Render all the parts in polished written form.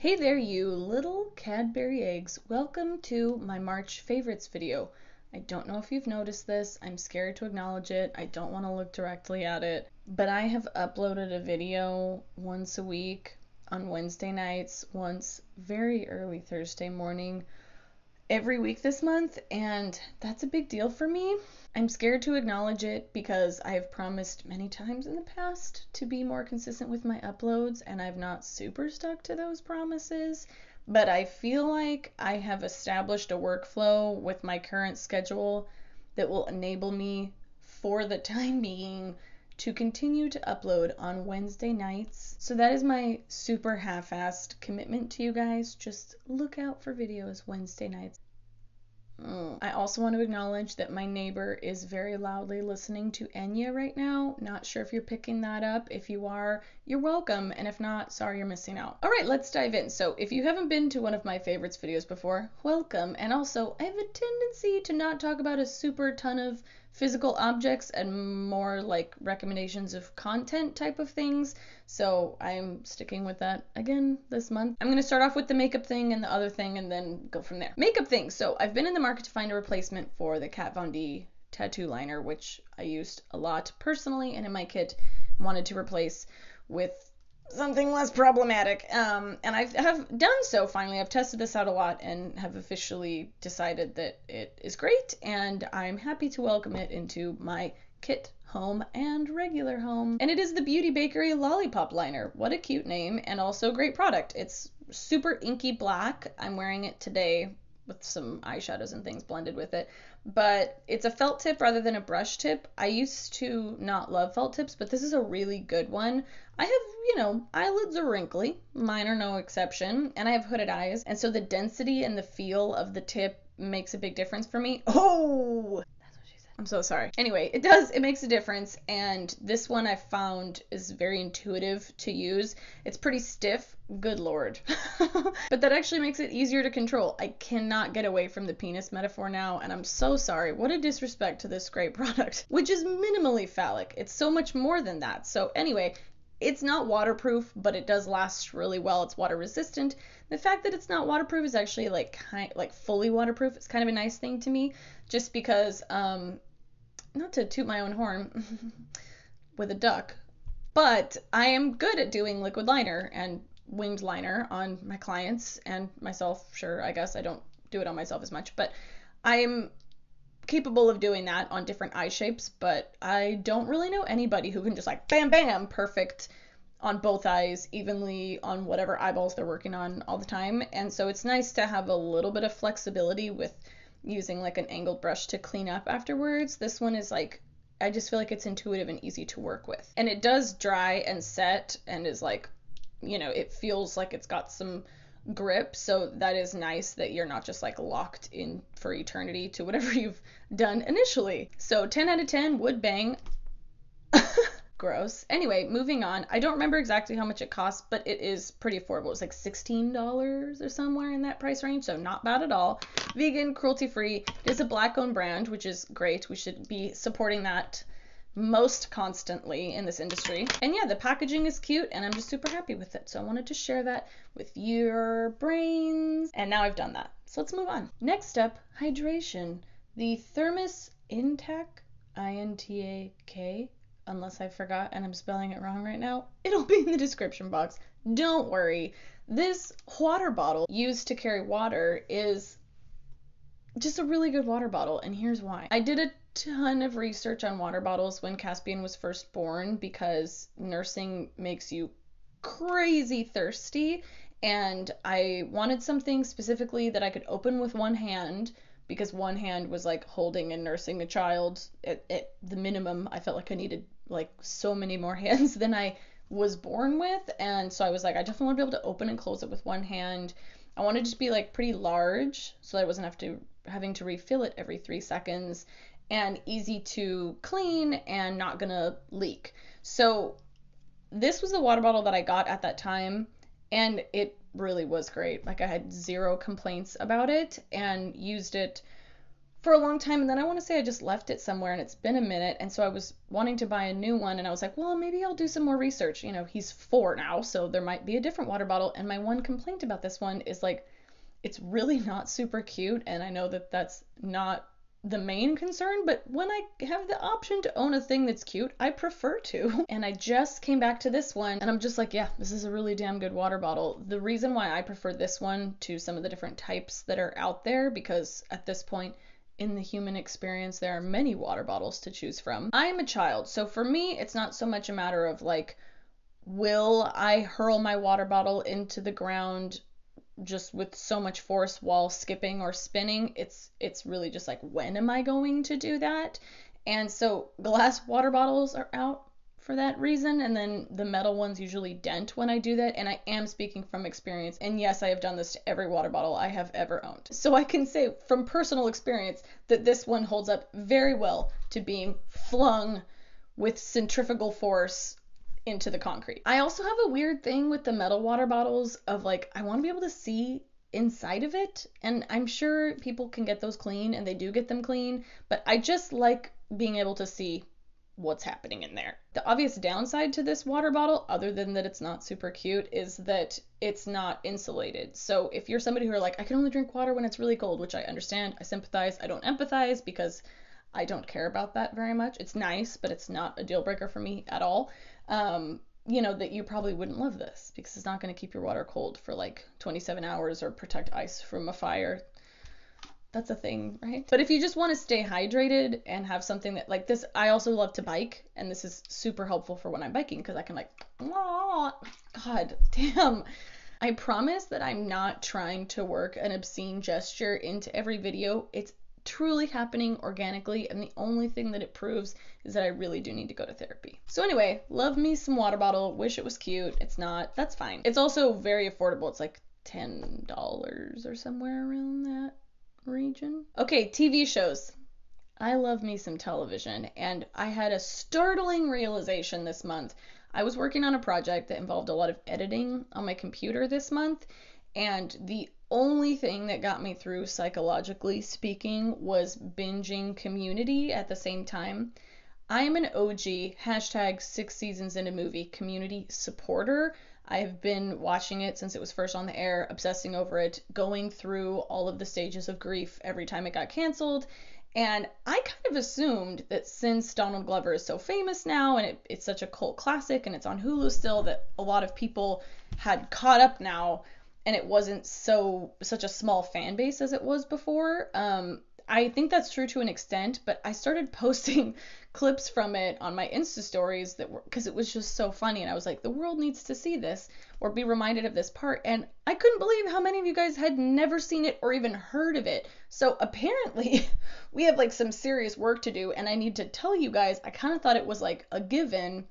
Hey there, you little Cadbury eggs. Welcome to my March favorites video. I don't know if you've noticed this. I'm scared to acknowledge it. I don't want to look directly at it. But I have uploaded a video once a week on Wednesday nights, once very early Thursday morning, every week this month, and that's a big deal for me. I'm scared to acknowledge it because I have promised many times in the past to be more consistent with my uploads, and I've not super stuck to those promises. But I feel like I have established a workflow with my current schedule that will enable me, for the time being, to continue to upload on Wednesday nights. So that is my super half-assed commitment to you guys. Just look out for videos Wednesday nights. I also want to acknowledge that my neighbor is very loudly listening to Enya right now. Not sure if you're picking that up. If you are, you're welcome. And if not, sorry you're missing out. All right, let's dive in. So if you haven't been to one of my favorites videos before, welcome. And also, I have a tendency to not talk about a super ton of physical objects and more like recommendations of content type of things. So I'm sticking with that again this month. I'm going to start off with the makeup thing and the other thing and then go from there. Makeup thing. So I've been in the market to find a replacement for the Kat Von D tattoo liner, which I used a lot personally and in my kit wanted to replace with something less problematic. And I have done so finally. I've tested this out a lot and have officially decided that it is great, and I'm happy to welcome it into my kit home and regular home. And it is the Beauty Bakery Lollipop Liner. What a cute name, and also great product. It's super inky black. I'm wearing it today with some eyeshadows and things blended with it. But it's a felt tip rather than a brush tip. I used to not love felt tips, but this is a really good one. I have, eyelids are wrinkly. Mine are no exception. And I have hooded eyes. And so the density and the feel of the tip makes a big difference for me. Oh! I'm so sorry. Anyway, it makes a difference, and this one I found is very intuitive to use. It's pretty stiff, good lord. But that actually makes it easier to control. I cannot get away from the penis metaphor now, and I'm so sorry. What a disrespect to this great product, which is minimally phallic. It's so much more than that. So anyway, it's not waterproof, but it does last really well. It's water resistant. The fact that it's not waterproof is actually like fully waterproof. It's kind of a nice thing to me, just because not to toot my own horn with a duck, but I am good at doing liquid liner and winged liner on my clients and myself. Sure, I guess I don't do it on myself as much, but I am capable of doing that on different eye shapes, but I don't really know anybody who can just like bam bam perfect on both eyes evenly on whatever eyeballs they're working on all the time. And so it's nice to have a little bit of flexibility with using like an angled brush to clean up afterwards. This one is like, I just feel like it's intuitive and easy to work with. And it does dry and set and is like, it feels like it's got some grip. So that is nice that you're not just like locked in for eternity to whatever you've done initially. So 10 out of 10 would bang. Gross. Anyway, moving on. I don't remember exactly how much it costs, but it is pretty affordable. It's like $16 or somewhere in that price range, so not bad at all. Vegan, cruelty-free. It is a Black-owned brand, which is great. We should be supporting that most constantly in this industry. And yeah, the packaging is cute, and I'm just super happy with it. So I wanted to share that with your brains. And now I've done that. So let's move on. Next up, hydration. The Thermos Intac, I-N-T-A-K, unless I forgot and I'm spelling it wrong right now, it'll be in the description box. Don't worry. This water bottle used to carry water is just a really good water bottle, and here's why. I did a ton of research on water bottles when Caspian was first born because nursing makes you crazy thirsty, and I wanted something specifically that I could open with one hand because one hand was like holding and nursing a child at the minimum. I felt like I needed like so many more hands than I was born with, and so I was like, I definitely want to be able to open and close it with one hand. I wanted it to be like pretty large so I wasn't having to refill it every 3 seconds, and easy to clean and not gonna leak. So this was the water bottle that I got at that time, and it really was great. Like, I had zero complaints about it and used it for a long time, and then I want to say I just left it somewhere and it's been a minute, and so I was wanting to buy a new one, and I was like, well, maybe I'll do some more research. You know, he's 4 now, so there might be a different water bottle. And my one complaint about this one is like it's really not super cute, and I know that that's not the main concern, but when I have the option to own a thing that's cute, I prefer to. And I just came back to this one and I'm just like, yeah, this is a really damn good water bottle. The reason why I prefer this one to some of the different types that are out there, because at this point in the human experience, there are many water bottles to choose from. I am a child, so for me, it's not so much a matter of like, will I hurl my water bottle into the ground just with so much force while skipping or spinning. It's really just like, when am I going to do that? And so glass water bottles are out for that reason, and then the metal ones usually dent when I do that, and I am speaking from experience, and yes, I have done this to every water bottle I have ever owned. So I can say from personal experience that this one holds up very well to being flung with centrifugal force into the concrete. I also have a weird thing with the metal water bottles of like, I want to be able to see inside of it, and I'm sure people can get those clean, and they do get them clean, but I just like being able to see what's happening in there. The obvious downside to this water bottle, other than that it's not super cute, is that it's not insulated. So if you're somebody who are like, I can only drink water when it's really cold, which I understand, I sympathize, I don't empathize because I don't care about that very much. It's nice, but it's not a deal breaker for me at all. You know, that you probably wouldn't love this because it's not going to keep your water cold for like 27 hours or protect ice from a fire. That's a thing, right? But if you just want to stay hydrated and have something that like this, I also love to bike, and this is super helpful for when I'm biking because I can like, oh, God damn. I promise that I'm not trying to work an obscene gesture into every video. It's truly happening organically, and the only thing that it proves is that I really do need to go to therapy. So anyway, love me some water bottle, wish it was cute. It's not, that's fine. It's also very affordable. It's like $10 or somewhere around that region. Okay, TV shows. I love me some television, and I had a startling realization this month. I was working on a project that involved a lot of editing on my computer this month, and the only thing that got me through, psychologically speaking, was binging Community at the same time. I am an OG, hashtag 6 seasons in a movie, Community supporter. I have been watching it since it was first on the air, obsessing over it, going through all of the stages of grief every time it got canceled. And I kind of assumed that since Donald Glover is so famous now, and it's such a cult classic, and it's on Hulu still, that a lot of people had caught up now, and it wasn't such a small fan base as it was before. I think that's true to an extent, but I started posting clips from it on my Insta stories because it was just so funny, and I was like, the world needs to see this or be reminded of this part, and I couldn't believe how many of you guys had never seen it or even heard of it. So apparently we have like some serious work to do, and I need to tell you guys, I kind of thought it was like a given.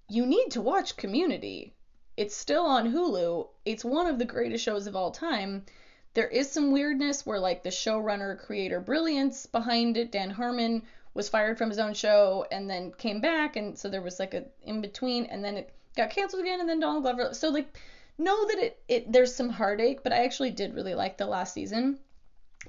You need to watch Community. It's still on Hulu. It's one of the greatest shows of all time. There is some weirdness where like the showrunner, creator brilliance behind it, Dan Harmon, was fired from his own show and then came back, and so there was like a in between, and then it got canceled again, and then Donald Glover. So like, know that it there's some heartache, but I actually did really like the last season.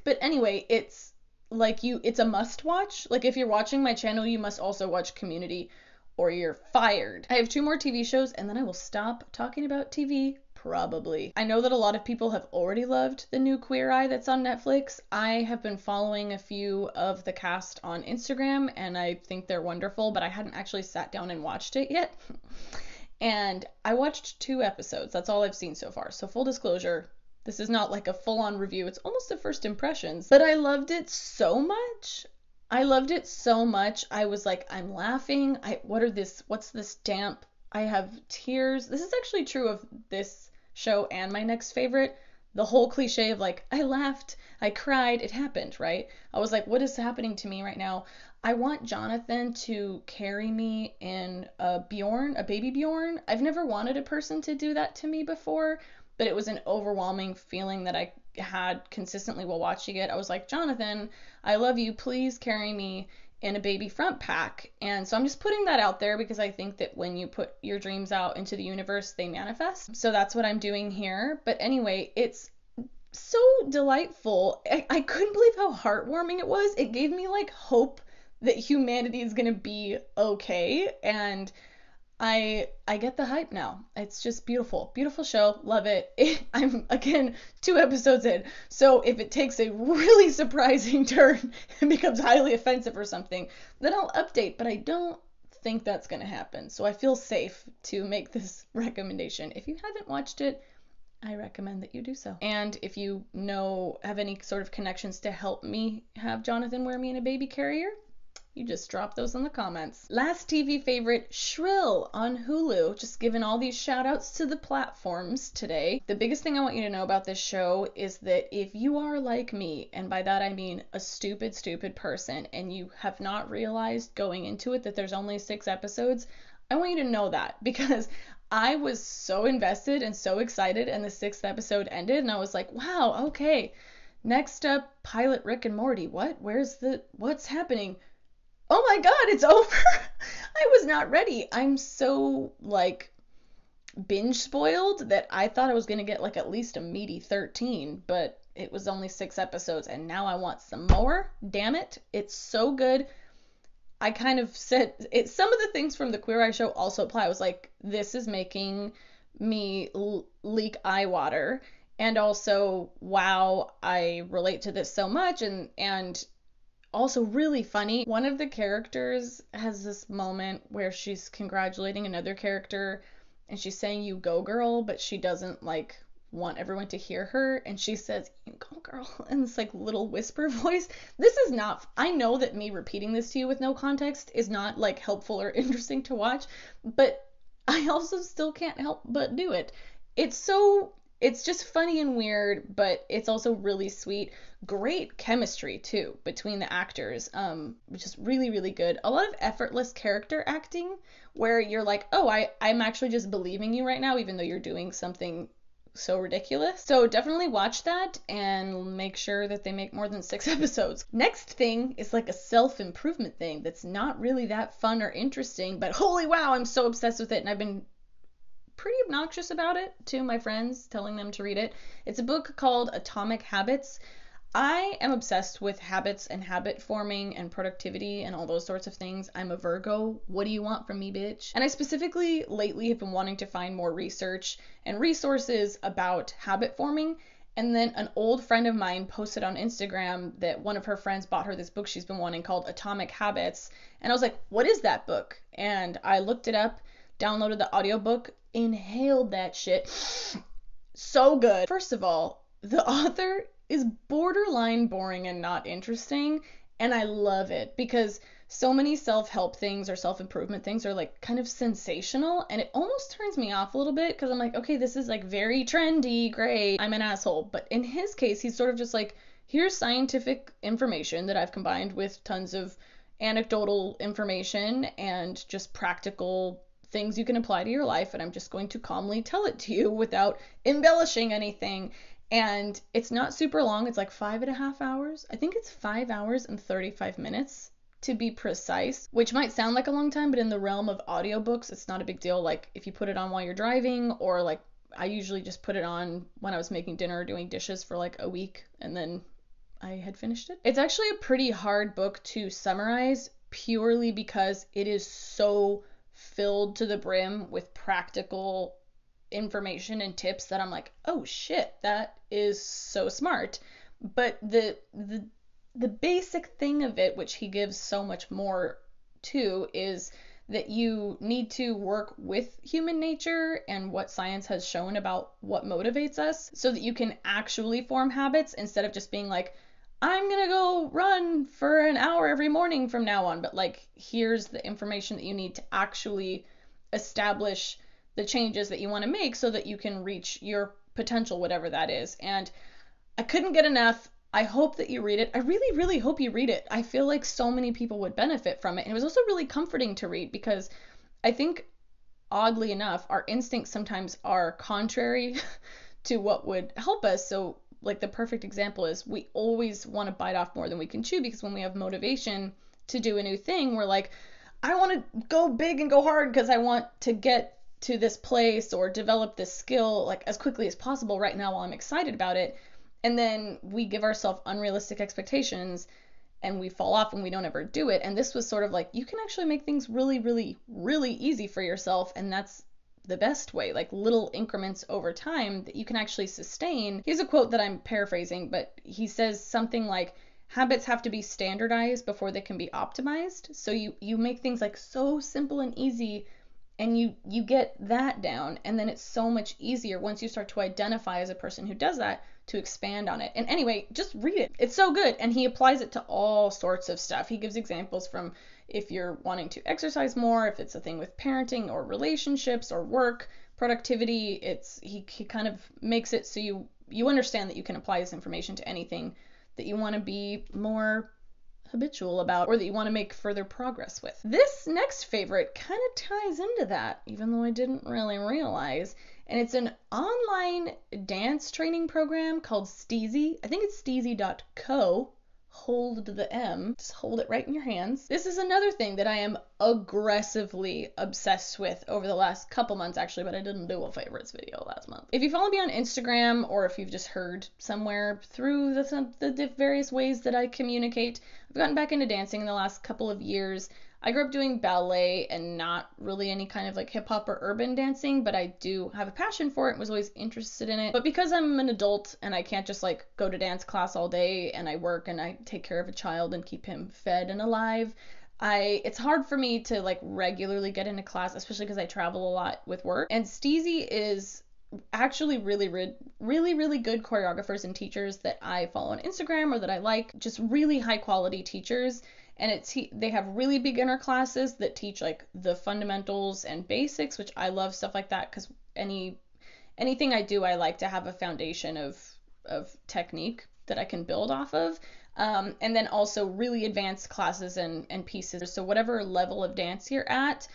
But anyway, it's a must watch. Like if you're watching my channel, you must also watch Community or you're fired. I have 2 more TV shows, and then I will stop talking about TV, probably. I know that a lot of people have already loved the new Queer Eye that's on Netflix. I have been following a few of the cast on Instagram, and I think they're wonderful, but I hadn't actually sat down and watched it yet. And I watched 2 episodes. That's all I've seen so far. So full disclosure, this is not like a full-on review. It's almost the first impressions. But I loved it so much. I was like, I'm laughing. What's this damp? I have tears. This is actually true of this show and my next favorite. The whole cliche of like, I laughed, I cried, it happened, right? I was like, what is happening to me right now? I want Jonathan to carry me in a baby Bjorn. I've never wanted a person to do that to me before, but it was an overwhelming feeling that I had consistently while watching it. I was like, Jonathan, I love you. Please carry me in a baby front pack. And so I'm just putting that out there because I think that when you put your dreams out into the universe, they manifest. So that's what I'm doing here. But anyway, it's so delightful. I couldn't believe how heartwarming it was. It gave me like hope that humanity is gonna be okay, and I get the hype now. It's just beautiful. Beautiful show. Love it. I'm again 2 episodes in. So if it takes a really surprising turn and becomes highly offensive or something, then I'll update, but I don't think that's going to happen. So I feel safe to make this recommendation. If you haven't watched it, I recommend that you do so. And if you have any sort of connections to help me have Jonathan wear me in a baby carrier, you just drop those in the comments. Last TV favorite, Shrill on Hulu. Just giving all these shout outs to the platforms today. The biggest thing I want you to know about this show is that if you are like me, and by that I mean a stupid person, and you have not realized going into it that there's only 6 episodes, I want you to know that, because I was so invested and so excited, and the 6th episode ended, and I was like, wow, okay. Next up, pilot Rick and Morty. What's happening? Oh my god, it's over. I was not ready. I'm so like binge spoiled that I thought I was going to get like at least a meaty 13, but it was only 6 episodes and now I want some more. Damn it. It's so good. I kind of said it. Some of the things from the Queer Eye show also apply. I was like, this is making me leak eye water, and also, wow, I relate to this so much, and also really funny. One of the characters has this moment where she's congratulating another character and she's saying "you go girl," but she doesn't like want everyone to hear her, and she says "you go girl" in this like little whisper voice. This is not, I know that me repeating this to you with no context is not like helpful or interesting to watch, but I also still can't help but do it. It's just funny and weird, but it's also really sweet. Great chemistry too between the actors, which is really, really good. A lot of effortless character acting where you're like, oh, I'm actually just believing you right now, even though you're doing something so ridiculous. So definitely watch that and make sure that they make more than 6 episodes. Next thing is like a self-improvement thing that's not really that fun or interesting, but holy wow, I'm so obsessed with it, and I've been pretty obnoxious about it to my friends, telling them to read it. It's a book called Atomic Habits. I am obsessed with habits and habit forming and productivity and all those sorts of things. I'm a Virgo. What do you want from me, bitch? And I specifically lately have been wanting to find more research and resources about habit forming. And then an old friend of mine posted on Instagram that one of her friends bought her this book she's been wanting called Atomic Habits. And I was like, what is that book? And I looked it up, downloaded the audiobook, inhaled that shit. So good. First of all, the author is borderline boring and not interesting, and I love it because so many self-help things or self-improvement things are like kind of sensational, and it almost turns me off a little bit because I'm like, okay, this is like very trendy, great, I'm an asshole. But in his case, he's sort of just like, here's scientific information that I've combined with tons of anecdotal information and just practical things you can apply to your life, and I'm just going to calmly tell it to you without embellishing anything. And it's not super long. It's like 5.5 hours. I think it's 5 hours and 35 minutes to be precise, which might sound like a long time, but in the realm of audiobooks, it's not a big deal. Like if you put it on while you're driving, or like I usually just put it on when I was making dinner or doing dishes for like a week, and then I had finished it. It's actually a pretty hard book to summarize purely because it is so filled to the brim with practical information and tips that I'm like, oh shit, that is so smart. But the basic thing of it, which he gives so much more to, is that you need to work with human nature and what science has shown about what motivates us so that you can actually form habits instead of just being like, I'm gonna go run for an hour every morning from now on. But like, here's the information that you need to actually establish the changes that you want to make so that you can reach your potential, whatever that is. And I couldn't get enough. I hope that you read it. I really, really hope you read it. I feel like so many people would benefit from it. And it was also really comforting to read because I think, oddly enough, our instincts sometimes are contrary to what would help us. So like the perfect example is we always want to bite off more than we can chew, because when we have motivation to do a new thing, we're like, I want to go big and go hard because I want to get to this place or develop this skill like as quickly as possible right now while I'm excited about it. And then we give ourselves unrealistic expectations and we fall off and we don't ever do it. And this was sort of like, you can actually make things really, really, really easy for yourself. And that's the best way, like little increments over time that you can actually sustain. Here's a quote that I'm paraphrasing, but he says something like, habits have to be standardized before they can be optimized. So you make things like so simple and easy, and you get that down, and then it's so much easier once you start to identify as a person who does that to expand on it. And anyway, just read it. It's so good, and he applies it to all sorts of stuff. He gives examples from if you're wanting to exercise more, if it's a thing with parenting or relationships or work, productivity. He kind of makes it so you understand that you can apply this information to anything that you want to be more habitual about or that you want to make further progress with. This next favorite kind of ties into that, even though I didn't really realize. And it's an online dance training program called Steezy. I think it's steezy.co. Hold the M. Just hold it right in your hands. This is another thing that I am aggressively obsessed with over the last couple months, actually, but I didn't do a favorites video last month. If you follow me on Instagram, or if you've just heard somewhere through the various ways that I communicate, I've gotten back into dancing in the last couple of years. I grew up doing ballet and not really any kind of like hip hop or urban dancing, but I do have a passion for it and was always interested in it. But because I'm an adult and I can't just like go to dance class all day, and I work and I take care of a child and keep him fed and alive, it's hard for me to like regularly get into class, especially because I travel a lot with work. And Steezy is actually really good choreographers and teachers that I follow on Instagram or that I like, just really high quality teachers. And they have really beginner classes that teach like the fundamentals and basics, which I love stuff like that, because anything I do, I like to have a foundation of technique that I can build off of. And then also really advanced classes and pieces. So whatever level of dance you're at,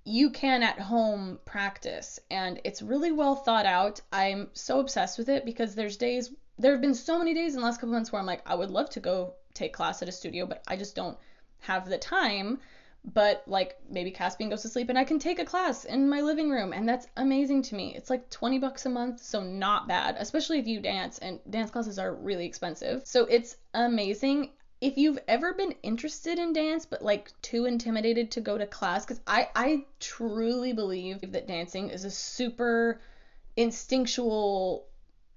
you can at home practice, and it's really well thought out. I'm so obsessed with it because there have been so many days in the last couple months where I'm like, I would love to go take class at a studio, but I just don't have the time. But like maybe Caspian goes to sleep and I can take a class in my living room, and that's amazing to me. It's like $20 a month, so not bad, especially if you dance, and dance classes are really expensive. So it's amazing. If you've ever been interested in dance but like too intimidated to go to class, because I truly believe that dancing is a super instinctual,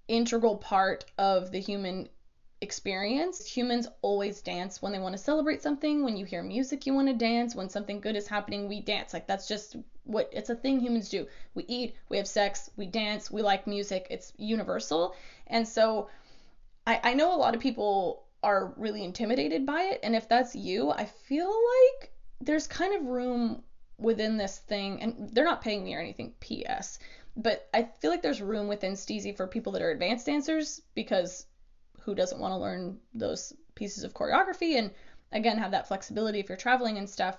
integral part of the human experience. Humans always dance when they want to celebrate something. When you hear music, you want to dance. When something good is happening, we dance. Like that's just it's a thing humans do. We eat, we have sex, we dance, we like music. It's universal. And so I know a lot of people are really intimidated by it, and if that's you, I feel like there's kind of room within this thing, and they're not paying me or anything, PS, but I feel like there's room within Steezy for people that are advanced dancers, because who doesn't want to learn those pieces of choreography and again have that flexibility if you're traveling and stuff,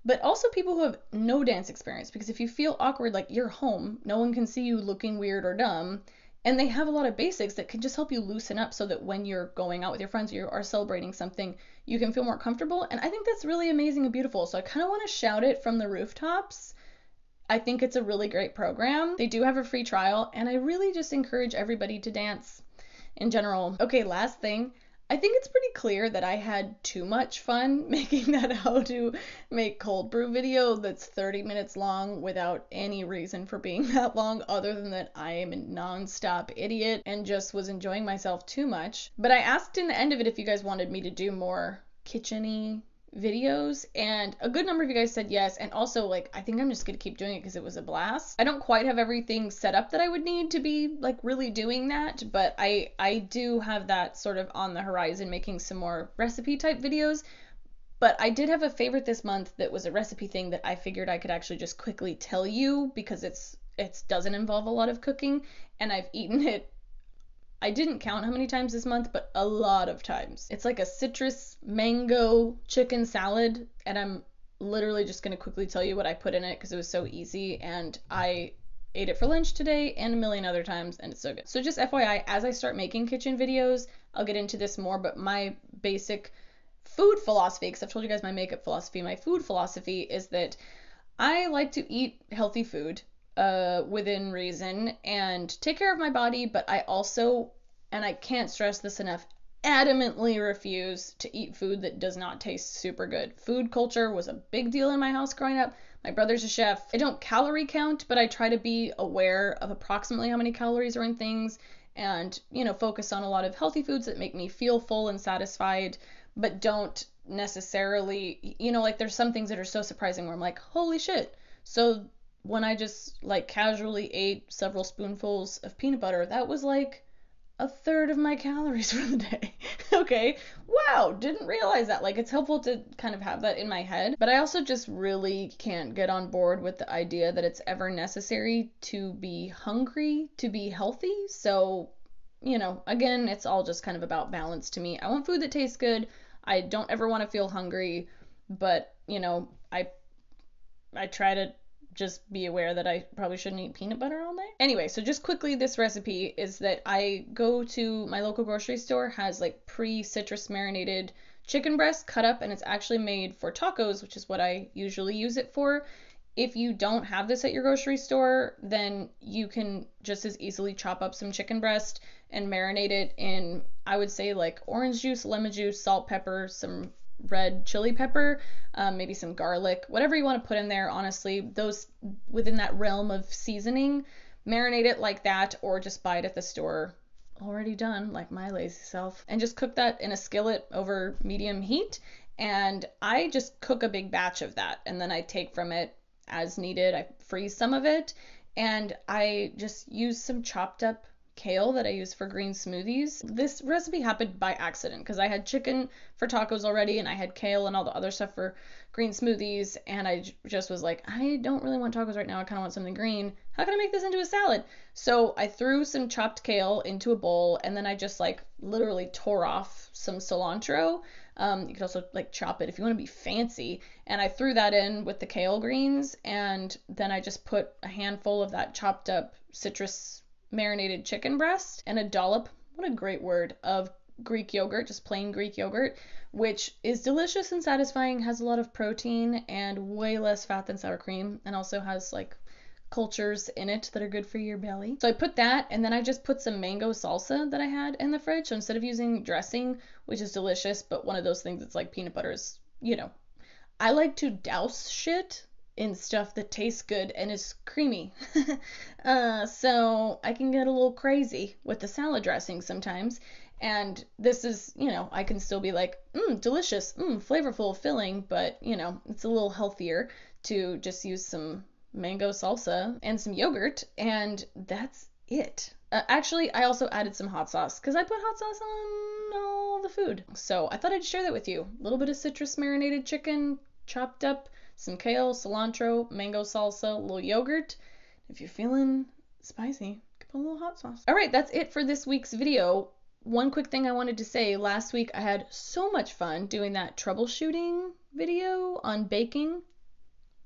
but also people who have no dance experience, because if you feel awkward, like you're home, no one can see you looking weird or dumb. And they have a lot of basics that can just help you loosen up so that when you're going out with your friends or you are celebrating something, you can feel more comfortable. And I think that's really amazing and beautiful. So I kind of want to shout it from the rooftops. I think it's a really great program. They do have a free trial, and I really just encourage everybody to dance in general. Okay, last thing. I think it's pretty clear that I had too much fun making that how to make cold brew video that's 30 minutes long without any reason for being that long, other than that I am a non-stop idiot and just was enjoying myself too much. But I asked in the end of it if you guys wanted me to do more kitchen-y videos, and a good number of you guys said yes. And also, like, I think I'm just gonna keep doing it because it was a blast. I don't quite have everything set up that I would need to be like really doing that, but I do have that sort of on the horizon, making some more recipe type videos. But I did have a favorite this month that was a recipe thing that I figured I could actually just quickly tell you, because it doesn't involve a lot of cooking, and I've eaten it, I didn't count how many times this month, but a lot of times. It's like a citrus mango chicken salad, and I'm literally just going to quickly tell you what I put in it because it was so easy, and I ate it for lunch today and a million other times, and it's so good. So just FYI, as I start making kitchen videos, I'll get into this more, but my basic food philosophy, because I've told you guys my makeup philosophy, my food philosophy is that I like to eat healthy food within reason and take care of my body, but I also and I can't stress this enough, adamantly refuse to eat food that does not taste super good. Food culture was a big deal in my house growing up. My brother's a chef. I don't calorie count, but I try to be aware of approximately how many calories are in things and, focus on a lot of healthy foods that make me feel full and satisfied, but don't necessarily, like there's some things that are so surprising where I'm like, holy shit. So when I just like casually ate several spoonfuls of peanut butter, that was like a third of my calories for the day. Okay. Wow. Didn't realize that. Like, it's helpful to kind of have that in my head. But I also just really can't get on board with the idea that it's ever necessary to be hungry to be healthy. So, again, it's all just kind of about balance to me. I want food that tastes good. I don't ever want to feel hungry. But, I try to just be aware that I probably shouldn't eat peanut butter all day. Anyway, so just quickly, this recipe is that I go to my local grocery store, has like pre-citrus marinated chicken breast cut up, and it's actually made for tacos, which is what I usually use it for. If you don't have this at your grocery store, then you can just as easily chop up some chicken breast and marinate it in, I would say, like orange juice, lemon juice, salt, pepper, some red chili pepper, maybe some garlic, whatever you want to put in there. Honestly, those within that realm of seasoning, marinate it like that, or just buy it at the store already done, like my lazy self, and just cook that in a skillet over medium heat. And I just cook a big batch of that, and then I take from it as needed. I freeze some of it, and I just use some chopped up kale that I use for green smoothies. This recipe happened by accident because I had chicken for tacos already, and I had kale and all the other stuff for green smoothies, and I just was like, I don't really want tacos right now. I kind of want something green. How can I make this into a salad? So I threw some chopped kale into a bowl, and then I just like literally tore off some cilantro. You could also like chop it if you want to be fancy. And I threw that in with the kale greens, and then I just put a handful of that chopped up citrus marinated chicken breast and a dollop, what a great word, of Greek yogurt, just plain Greek yogurt, which is delicious and satisfying, has a lot of protein and way less fat than sour cream, and also has like cultures in it that are good for your belly. So I put that, and then I just put some mango salsa that I had in the fridge. So instead of using dressing, which is delicious, but one of those things that's like peanut butter is, I like to douse shit in stuff that tastes good and is creamy. So I can get a little crazy with the salad dressing sometimes. And this is, I can still be like, delicious, flavorful, filling, but, it's a little healthier to just use some mango salsa and some yogurt, and that's it. Actually, I also added some hot sauce because I put hot sauce on all the food. So I thought I'd share that with you. A little bit of citrus marinated chicken, chopped up, some kale, cilantro, mango salsa, a little yogurt. If you're feeling spicy, put a little hot sauce. All right, that's it for this week's video. One quick thing I wanted to say, last week I had so much fun doing that troubleshooting video on baking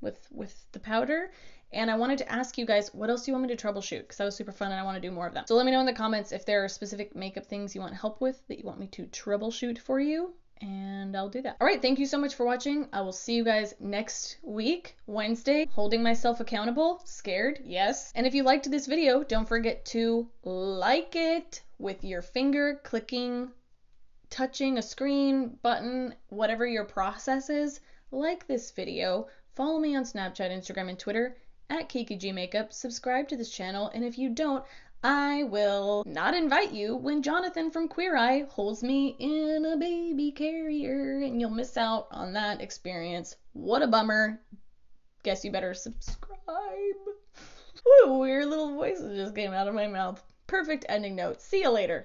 with the powder, and I wanted to ask you guys, what else do you want me to troubleshoot? Because that was super fun and I want to do more of them. So let me know in the comments if there are specific makeup things you want help with that you want me to troubleshoot for you, and I'll do that. All right, thank you so much for watching. I will see you guys next week, Wednesday. Holding myself accountable, scared, yes. And if you liked this video, don't forget to like it with your finger, clicking, touching a screen, button, whatever your process is. Like this video. Follow me on Snapchat, Instagram, and Twitter at KikiGMakeup. Subscribe to this channel, and if you don't, I will not invite you when Jonathan from Queer Eye holds me in a baby carrier, and you'll miss out on that experience. What a bummer. Guess you better subscribe. What a weird little voice that just came out of my mouth. Perfect ending note. See you later.